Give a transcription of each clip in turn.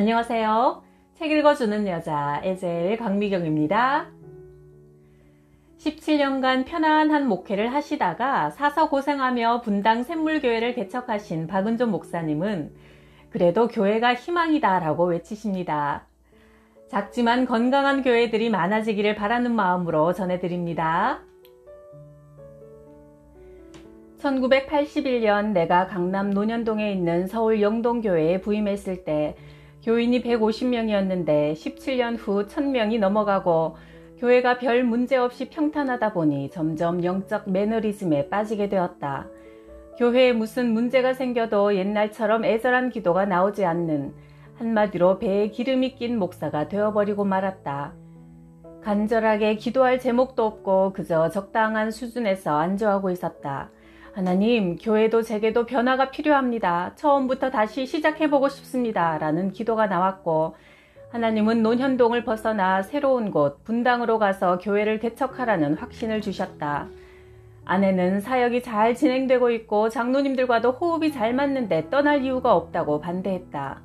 안녕하세요. 책 읽어주는 여자 에젤 강미경입니다. 17년간 편안한 목회를 하시다가 사서 고생하며 분당 샘물교회를 개척하신 박은존 목사님은 그래도 교회가 희망이다 라고 외치십니다. 작지만 건강한 교회들이 많아지기를 바라는 마음으로 전해드립니다. 1981년 내가 강남 논현동에 있는 서울 영동교회에 부임했을 때 교인이 150명이었는데 17년 후 1000명이 넘어가고 교회가 별 문제 없이 평탄하다 보니 점점 영적 매너리즘에 빠지게 되었다. 교회에 무슨 문제가 생겨도 옛날처럼 애절한 기도가 나오지 않는, 한마디로 배에 기름이 낀 목사가 되어버리고 말았다. 간절하게 기도할 제목도 없고 그저 적당한 수준에서 안주하고 있었다. 하나님, 교회도 제게도 변화가 필요합니다. 처음부터 다시 시작해보고 싶습니다. 라는 기도가 나왔고, 하나님은 논현동을 벗어나 새로운 곳 분당으로 가서 교회를 개척하라는 확신을 주셨다. 아내는 사역이 잘 진행되고 있고 장로님들과도 호흡이 잘 맞는데 떠날 이유가 없다고 반대했다.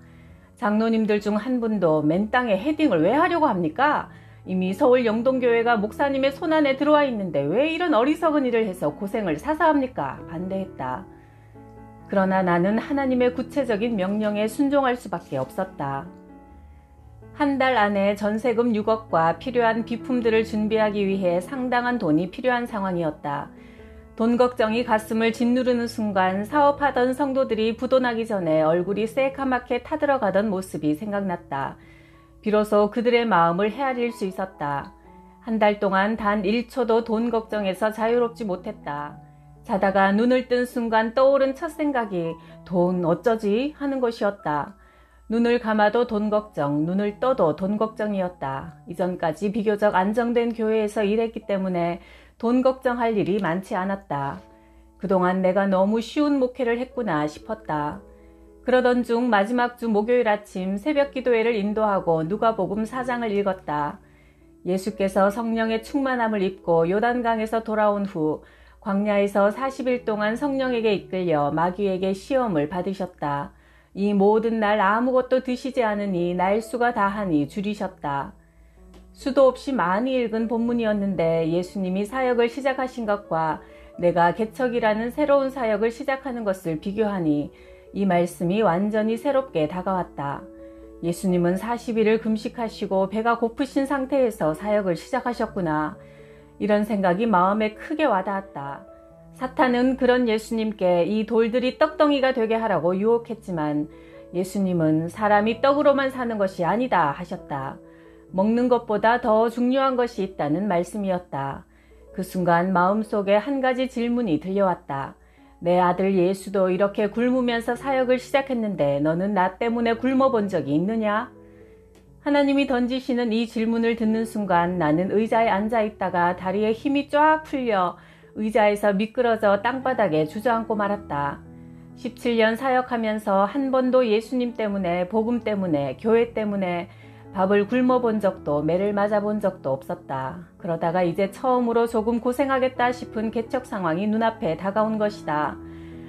장로님들 중 한 분도 맨 땅에 헤딩을 왜 하려고 합니까? 이미 서울 영동교회가 목사님의 손안에 들어와 있는데 왜 이런 어리석은 일을 해서 고생을 사서 합니까? 반대했다. 그러나 나는 하나님의 구체적인 명령에 순종할 수밖에 없었다. 한 달 안에 전세금 6억과 필요한 비품들을 준비하기 위해 상당한 돈이 필요한 상황이었다. 돈 걱정이 가슴을 짓누르는 순간 사업하던 성도들이 부도나기 전에 얼굴이 새카맣게 타들어가던 모습이 생각났다. 비로소 그들의 마음을 헤아릴 수 있었다. 한 달 동안 단 1초도 돈 걱정에서 자유롭지 못했다. 자다가 눈을 뜬 순간 떠오른 첫 생각이 돈 어쩌지 하는 것이었다. 눈을 감아도 돈 걱정, 눈을 떠도 돈 걱정이었다. 이전까지 비교적 안정된 교회에서 일했기 때문에 돈 걱정할 일이 많지 않았다. 그동안 내가 너무 쉬운 목회를 했구나 싶었다. 그러던 중 마지막 주 목요일 아침 새벽 기도회를 인도하고 누가복음 4장을 읽었다. 예수께서 성령의 충만함을 입고 요단강에서 돌아온 후 광야에서 40일 동안 성령에게 이끌려 마귀에게 시험을 받으셨다. 이 모든 날 아무것도 드시지 않으니 날수가 다하니 줄이셨다. 수도 없이 많이 읽은 본문이었는데 예수님이 사역을 시작하신 것과 내가 개척이라는 새로운 사역을 시작하는 것을 비교하니 이 말씀이 완전히 새롭게 다가왔다. 예수님은 40일을 금식하시고 배가 고프신 상태에서 사역을 시작하셨구나. 이런 생각이 마음에 크게 와닿았다. 사탄은 그런 예수님께 이 돌들이 떡덩이가 되게 하라고 유혹했지만 예수님은 사람이 떡으로만 사는 것이 아니다 하셨다. 먹는 것보다 더 중요한 것이 있다는 말씀이었다. 그 순간 마음속에 한 가지 질문이 들려왔다. 내 아들 예수도 이렇게 굶으면서 사역을 시작했는데 너는 나 때문에 굶어본 적이 있느냐? 하나님이 던지시는 이 질문을 듣는 순간 나는 의자에 앉아 있다가 다리에 힘이 쫙 풀려 의자에서 미끄러져 땅바닥에 주저앉고 말았다. 17년 사역하면서 한 번도 예수님 때문에, 복음 때문에, 교회 때문에 밥을 굶어본 적도 매를 맞아본 적도 없었다. 그러다가 이제 처음으로 조금 고생하겠다 싶은 개척 상황이 눈앞에 다가온 것이다.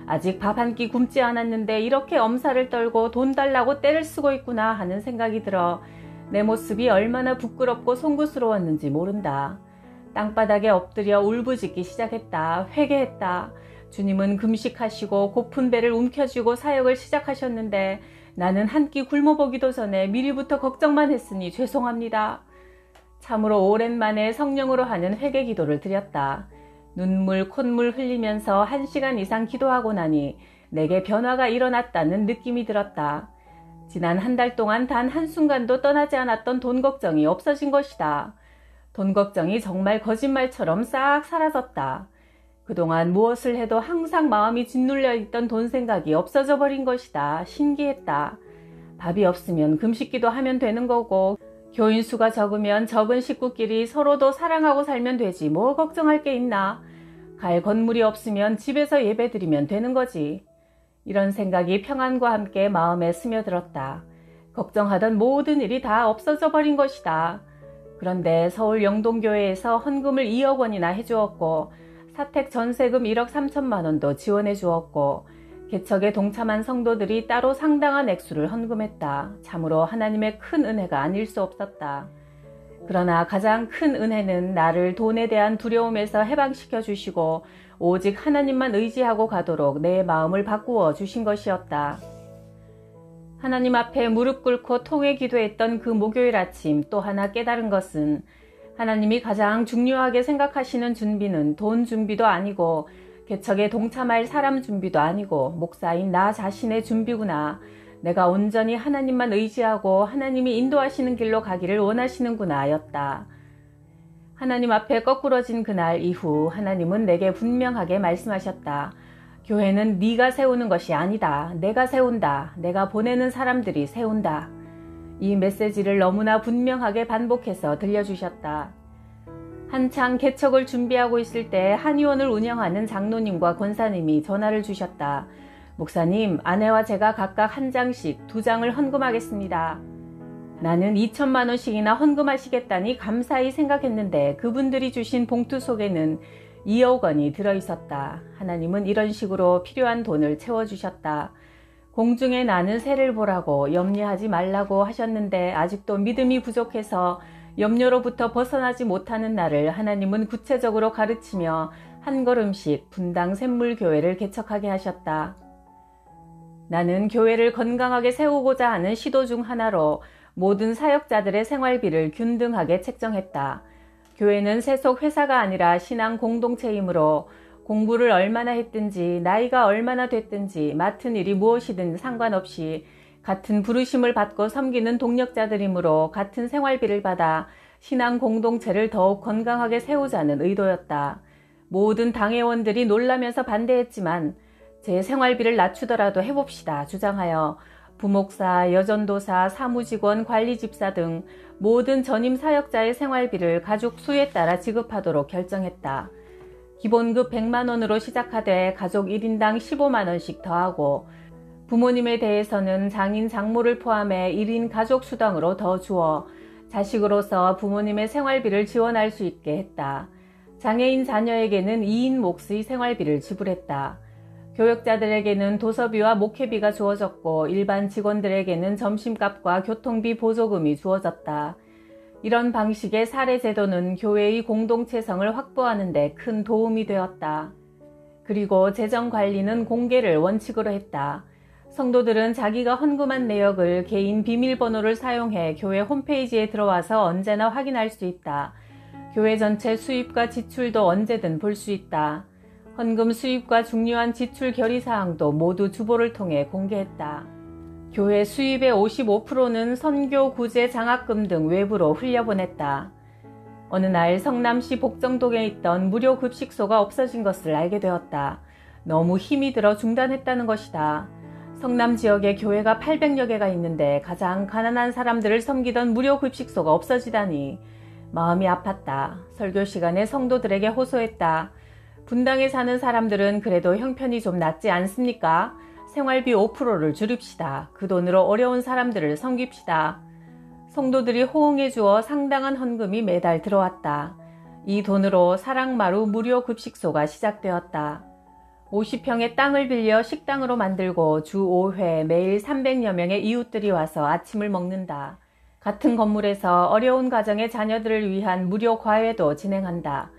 아직 밥 한 끼 굶지 않았는데 이렇게 엄살을 떨고 돈 달라고 떼를 쓰고 있구나 하는 생각이 들어 내 모습이 얼마나 부끄럽고 송구스러웠는지 모른다. 땅바닥에 엎드려 울부짖기 시작했다. 회개했다. 주님은 금식하시고 고픈 배를 움켜쥐고 사역을 시작하셨는데 나는 한 끼 굶어보기도 전에 미리부터 걱정만 했으니 죄송합니다. 참으로 오랜만에 성령으로 하는 회개 기도를 드렸다. 눈물 콧물 흘리면서 1시간 이상 기도하고 나니 내게 변화가 일어났다는 느낌이 들었다. 지난 한 달 동안 단 한순간도 떠나지 않았던 돈 걱정이 없어진 것이다. 돈 걱정이 정말 거짓말처럼 싹 사라졌다. 그동안 무엇을 해도 항상 마음이 짓눌려 있던 돈 생각이 없어져 버린 것이다. 신기했다. 밥이 없으면 금식기도 하면 되는 거고 교인 수가 적으면 적은 식구끼리 서로도 사랑하고 살면 되지 뭐 걱정할 게 있나. 갈 건물이 없으면 집에서 예배드리면 되는 거지. 이런 생각이 평안과 함께 마음에 스며들었다. 걱정하던 모든 일이 다 없어져 버린 것이다. 그런데 서울 영동교회에서 헌금을 2억 원이나 해주었고 사택 전세금 1억 3천만 원도 지원해 주었고 개척에 동참한 성도들이 따로 상당한 액수를 헌금했다. 참으로 하나님의 큰 은혜가 아닐 수 없었다. 그러나 가장 큰 은혜는 나를 돈에 대한 두려움에서 해방시켜 주시고 오직 하나님만 의지하고 가도록 내 마음을 바꾸어 주신 것이었다. 하나님 앞에 무릎 꿇고 통회 기도했던 그 목요일 아침 또 하나 깨달은 것은 하나님이 가장 중요하게 생각하시는 준비는 돈 준비도 아니고 개척에 동참할 사람 준비도 아니고 목사인 나 자신의 준비구나. 내가 온전히 하나님만 의지하고 하나님이 인도하시는 길로 가기를 원하시는구나 였다. 하나님 앞에 거꾸러진 그날 이후 하나님은 내게 분명하게 말씀하셨다. 교회는 네가 세우는 것이 아니다. 내가 세운다. 내가 보내는 사람들이 세운다. 이 메시지를 너무나 분명하게 반복해서 들려주셨다. 한창 개척을 준비하고 있을 때 한의원을 운영하는 장로님과 권사님이 전화를 주셨다. 목사님, 아내와 제가 각각 한 장씩 2장을 헌금하겠습니다. 나는 2천만 원씩이나 헌금하시겠다니 감사히 생각했는데 그분들이 주신 봉투 속에는 2억 원이 들어있었다. 하나님은 이런 식으로 필요한 돈을 채워주셨다. 공중에 나는 새를 보라고 염려하지 말라고 하셨는데 아직도 믿음이 부족해서 염려로부터 벗어나지 못하는 나를 하나님은 구체적으로 가르치며 한 걸음씩 분당 샘물교회를 개척하게 하셨다. 나는 교회를 건강하게 세우고자 하는 시도 중 하나로 모든 사역자들의 생활비를 균등하게 책정했다. 교회는 세속 회사가 아니라 신앙 공동체이므로 공부를 얼마나 했든지 나이가 얼마나 됐든지 맡은 일이 무엇이든 상관없이 같은 부르심을 받고 섬기는 동력자들이므로 같은 생활비를 받아 신앙 공동체를 더욱 건강하게 세우자는 의도였다. 모든 당회원들이 놀라면서 반대했지만 제 생활비를 낮추더라도 해봅시다 주장하여 부목사, 여전도사, 사무직원, 관리집사 등 모든 전임 사역자의 생활비를 가족 수에 따라 지급하도록 결정했다. 기본급 100만 원으로 시작하되 가족 1인당 15만 원씩 더하고 부모님에 대해서는 장인, 장모를 포함해 1인 가족 수당으로 더 주어 자식으로서 부모님의 생활비를 지원할 수 있게 했다. 장애인 자녀에게는 2인 몫의 생활비를 지불했다. 교역자들에게는 도서비와 목회비가 주어졌고 일반 직원들에게는 점심값과 교통비 보조금이 주어졌다. 이런 방식의 사례제도는 교회의 공동체성을 확보하는 데 큰 도움이 되었다. 그리고 재정관리는 공개를 원칙으로 했다. 성도들은 자기가 헌금한 내역을 개인 비밀번호를 사용해 교회 홈페이지에 들어와서 언제나 확인할 수 있다. 교회 전체 수입과 지출도 언제든 볼 수 있다. 헌금 수입과 중요한 지출 결의사항도 모두 주보를 통해 공개했다. 교회 수입의 55%는 선교, 구제, 장학금 등 외부로 흘려보냈다. 어느 날 성남시 복정동에 있던 무료 급식소가 없어진 것을 알게 되었다. 너무 힘이 들어 중단했다는 것이다. 성남 지역에 교회가 800여 개가 있는데 가장 가난한 사람들을 섬기던 무료 급식소가 없어지다니 마음이 아팠다. 설교 시간에 성도들에게 호소했다. 분당에 사는 사람들은 그래도 형편이 좀 낫지 않습니까? 생활비 5%를 줄입시다. 그 돈으로 어려운 사람들을 섬깁시다. 성도들이 호응해 주어 상당한 헌금이 매달 들어왔다. 이 돈으로 사랑마루 무료 급식소가 시작되었다. 50평의 땅을 빌려 식당으로 만들고 주 5회 매일 300여 명의 이웃들이 와서 아침을 먹는다. 같은 건물에서 어려운 가정의 자녀들을 위한 무료 과외도 진행한다.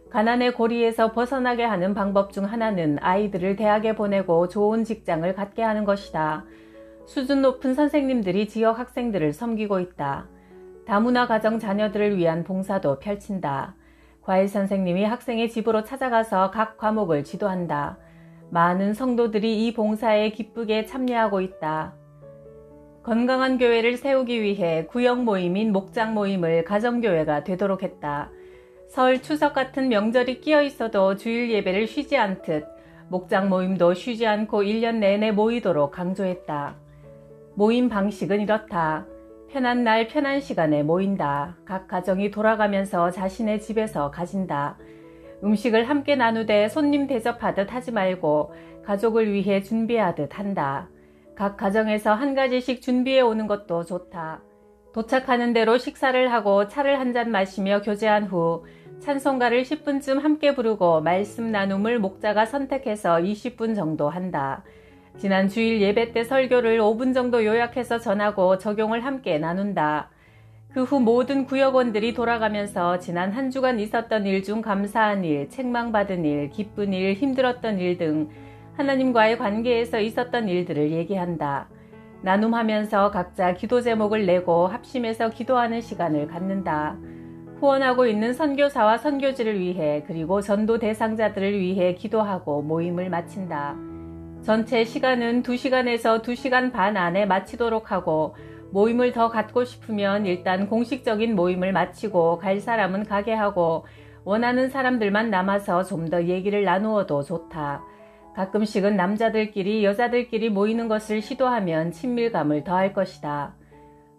가난의 고리에서 벗어나게 하는 방법 중 하나는 아이들을 대학에 보내고 좋은 직장을 갖게 하는 것이다. 수준 높은 선생님들이 지역 학생들을 섬기고 있다. 다문화 가정 자녀들을 위한 봉사도 펼친다. 과외 선생님이 학생의 집으로 찾아가서 각 과목을 지도한다. 많은 성도들이 이 봉사에 기쁘게 참여하고 있다. 건강한 교회를 세우기 위해 구역 모임인 목장 모임을 가정교회가 되도록 했다. 설, 추석 같은 명절이 끼어 있어도 주일 예배를 쉬지 않듯 목장 모임도 쉬지 않고 1년 내내 모이도록 강조했다. 모임 방식은 이렇다. 편한 날 편한 시간에 모인다. 각 가정이 돌아가면서 자신의 집에서 가진다. 음식을 함께 나누되 손님 대접하듯 하지 말고 가족을 위해 준비하듯 한다. 각 가정에서 한 가지씩 준비해 오는 것도 좋다. 도착하는 대로 식사를 하고 차를 한 잔 마시며 교제한 후 찬송가를 10분쯤 함께 부르고 말씀 나눔을 목자가 선택해서 20분 정도 한다. 지난 주일 예배 때 설교를 5분 정도 요약해서 전하고 적용을 함께 나눈다. 그 후 모든 구역원들이 돌아가면서 지난 한 주간 있었던 일 중 감사한 일, 책망받은 일, 기쁜 일, 힘들었던 일 등 하나님과의 관계에서 있었던 일들을 얘기한다. 나눔하면서 각자 기도 제목을 내고 합심해서 기도하는 시간을 갖는다. 후원하고 있는 선교사와 선교지를 위해 그리고 전도 대상자들을 위해 기도하고 모임을 마친다. 전체 시간은 2시간에서 2시간 반 안에 마치도록 하고 모임을 더 갖고 싶으면 일단 공식적인 모임을 마치고 갈 사람은 가게 하고 원하는 사람들만 남아서 좀 더 얘기를 나누어도 좋다. 가끔씩은 남자들끼리 여자들끼리 모이는 것을 시도하면 친밀감을 더할 것이다.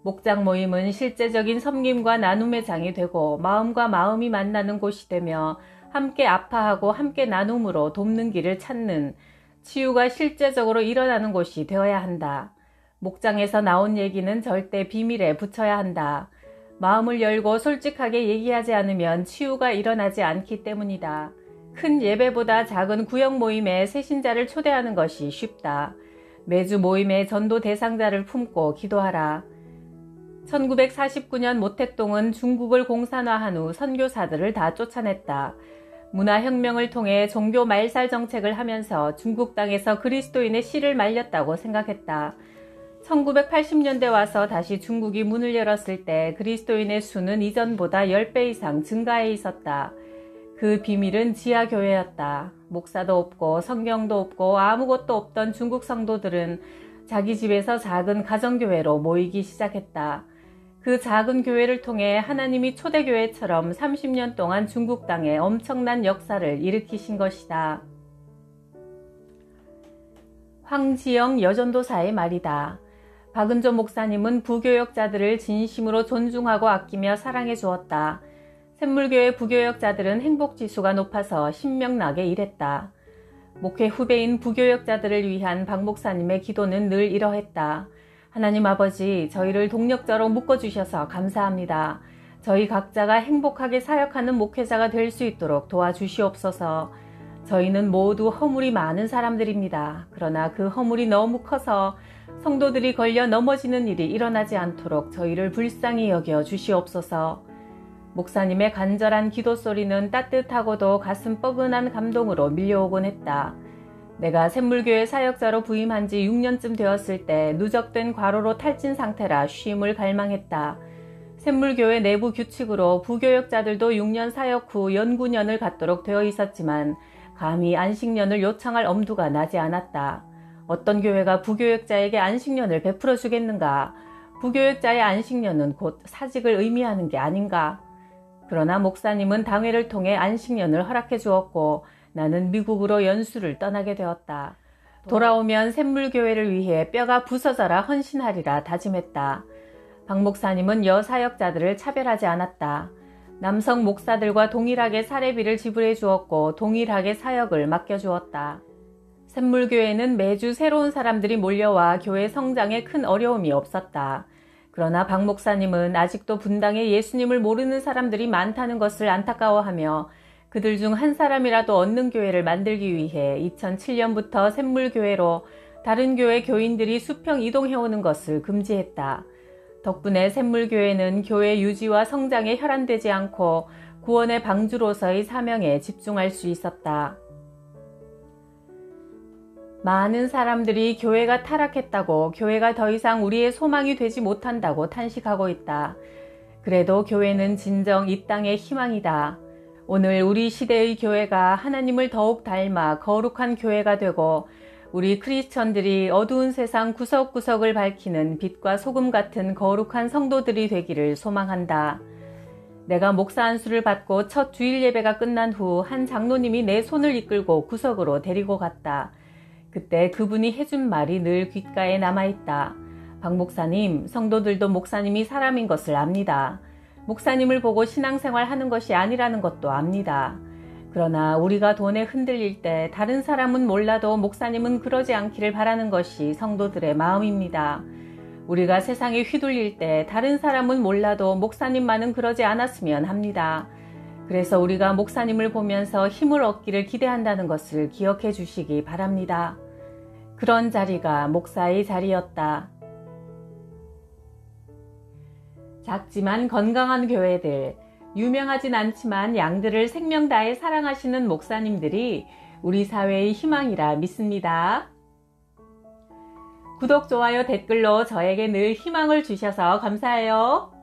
목장 모임은 실제적인 섬김과 나눔의 장이 되고 마음과 마음이 만나는 곳이 되며 함께 아파하고 함께 나눔으로 돕는 길을 찾는 치유가 실제적으로 일어나는 곳이 되어야 한다. 목장에서 나온 얘기는 절대 비밀에 붙여야 한다. 마음을 열고 솔직하게 얘기하지 않으면 치유가 일어나지 않기 때문이다. 큰 예배보다 작은 구역 모임에 새신자를 초대하는 것이 쉽다. 매주 모임에 전도 대상자를 품고 기도하라. 1949년 모택동은 중국을 공산화한 후 선교사들을 다 쫓아냈다. 문화혁명을 통해 종교 말살 정책을 하면서 중국 땅에서 그리스도인의 씨를 말렸다고 생각했다. 1980년대 와서 다시 중국이 문을 열었을 때 그리스도인의 수는 이전보다 10배 이상 증가해 있었다. 그 비밀은 지하교회였다. 목사도 없고 성경도 없고 아무것도 없던 중국 성도들은 자기 집에서 작은 가정교회로 모이기 시작했다. 그 작은 교회를 통해 하나님이 초대교회처럼 30년 동안 중국 땅에 엄청난 역사를 일으키신 것이다. 황지영 여전도사의 말이다. 박은조 목사님은 부교역자들을 진심으로 존중하고 아끼며 사랑해 주었다. 샘물교회 부교역자들은 행복지수가 높아서 신명나게 일했다. 목회 후배인 부교역자들을 위한 박 목사님의 기도는 늘 이러했다. 하나님 아버지, 저희를 동력자로 묶어주셔서 감사합니다. 저희 각자가 행복하게 사역하는 목회자가 될 수 있도록 도와주시옵소서. 저희는 모두 허물이 많은 사람들입니다. 그러나 그 허물이 너무 커서 성도들이 걸려 넘어지는 일이 일어나지 않도록 저희를 불쌍히 여겨 주시옵소서. 목사님의 간절한 기도 소리는 따뜻하고도 가슴 뻐근한 감동으로 밀려오곤 했다. 내가 샘물교회 사역자로 부임한 지 6년쯤 되었을 때 누적된 과로로 탈진 상태라 쉼을 갈망했다. 샘물교회 내부 규칙으로 부교역자들도 6년 사역 후 연구년을 갖도록 되어 있었지만 감히 안식년을 요청할 엄두가 나지 않았다. 어떤 교회가 부교역자에게 안식년을 베풀어 주겠는가? 부교역자의 안식년은 곧 사직을 의미하는 게 아닌가? 그러나 목사님은 당회를 통해 안식년을 허락해 주었고 나는 미국으로 연수를 떠나게 되었다. 돌아오면 샘물교회를 위해 뼈가 부서져라 헌신하리라 다짐했다. 박 목사님은 여사역자들을 차별하지 않았다. 남성 목사들과 동일하게 사례비를 지불해 주었고 동일하게 사역을 맡겨주었다. 샘물교회는 매주 새로운 사람들이 몰려와 교회 성장에 큰 어려움이 없었다. 그러나 박 목사님은 아직도 분당에 예수님을 모르는 사람들이 많다는 것을 안타까워하며 그들 중 한 사람이라도 얻는 교회를 만들기 위해 2007년부터 샘물교회로 다른 교회 교인들이 수평 이동해오는 것을 금지했다. 덕분에 샘물교회는 교회 유지와 성장에 혈안되지 않고 구원의 방주로서의 사명에 집중할 수 있었다. 많은 사람들이 교회가 타락했다고, 교회가 더 이상 우리의 소망이 되지 못한다고 탄식하고 있다. 그래도 교회는 진정 이 땅의 희망이다. 오늘 우리 시대의 교회가 하나님을 더욱 닮아 거룩한 교회가 되고 우리 크리스천들이 어두운 세상 구석구석을 밝히는 빛과 소금 같은 거룩한 성도들이 되기를 소망한다. 내가 목사 안수를 받고 첫 주일 예배가 끝난 후 한 장로님이 내 손을 이끌고 구석으로 데리고 갔다. 그때 그분이 해준 말이 늘 귓가에 남아있다. 박 목사님, 성도들도 목사님이 사람인 것을 압니다. 목사님을 보고 신앙생활 하는 것이 아니라는 것도 압니다. 그러나 우리가 돈에 흔들릴 때 다른 사람은 몰라도 목사님은 그러지 않기를 바라는 것이 성도들의 마음입니다. 우리가 세상에 휘둘릴 때 다른 사람은 몰라도 목사님만은 그러지 않았으면 합니다. 그래서 우리가 목사님을 보면서 힘을 얻기를 기대한다는 것을 기억해 주시기 바랍니다. 그런 자리가 목사의 자리였다. 작지만 건강한 교회들, 유명하진 않지만 양들을 생명 다해 사랑하시는 목사님들이 우리 사회의 희망이라 믿습니다. 구독, 좋아요, 댓글로 저에게 늘 희망을 주셔서 감사해요.